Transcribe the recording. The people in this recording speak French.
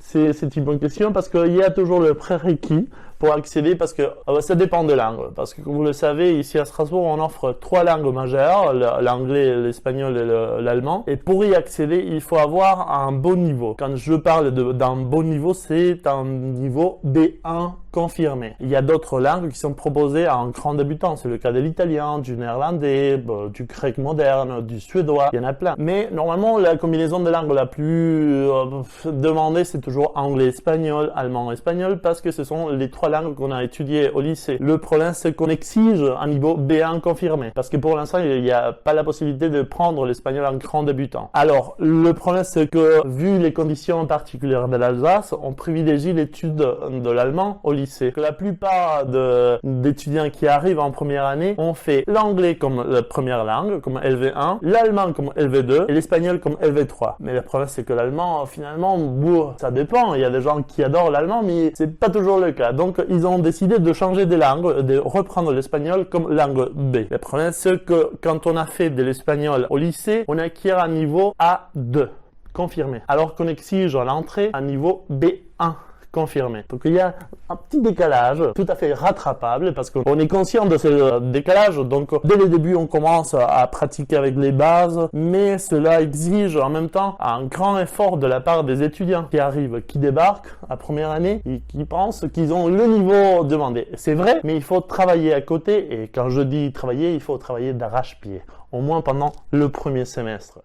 C'est une bonne question parce qu'il y a toujours le prérequis pour accéder parce que ça dépend des langues. Parce que comme vous le savez, ici à Strasbourg, on offre 3 langues majeures, l'anglais, l'espagnol et l'allemand. Et pour y accéder, il faut avoir un bon niveau. Quand je parle d'un bon niveau, c'est un niveau B1 confirmé. Il y a d'autres langues qui sont proposées à un grand débutant. C'est le cas de l'italien, du néerlandais, du grec moderne, du suédois. Il y en a plein. Mais normalement, la combinaison de langues la plus demandée, c'est toujours anglais-espagnol, allemand-espagnol, parce que ce sont les 3 langues qu'on a étudiées au lycée. Le problème, c'est qu'on exige un niveau B1 confirmé. Parce que pour l'instant, il n'y a pas la possibilité de prendre l'espagnol en grand débutant. Alors, le problème, c'est que, vu les conditions particulières de l'Alsace, on privilégie l'étude de l'allemand au lycée. Que la plupart d'étudiants qui arrivent en première année ont fait l'anglais comme la première langue, comme LV1, l'allemand comme LV2 et l'espagnol comme LV3. Mais le problème, c'est que l'allemand, finalement, ça dépend. Il y a des gens qui adorent l'allemand, mais c'est pas toujours le cas. Donc, ils ont décidé de changer de langue, de reprendre l'espagnol comme langue B. Le problème, c'est que quand on a fait de l'espagnol au lycée, on acquiert un niveau A2, confirmé. Alors qu'on exige à l'entrée un niveau B1. Confirmé. Donc il y a un petit décalage tout à fait rattrapable parce qu'on est conscient de ce décalage. Donc dès le début on commence à pratiquer avec les bases, mais cela exige en même temps un grand effort de la part des étudiants qui arrivent, qui débarquent à première année et qui pensent qu'ils ont le niveau demandé. C'est vrai, mais il faut travailler à côté et quand je dis travailler, il faut travailler d'arrache-pied, au moins pendant le premier semestre.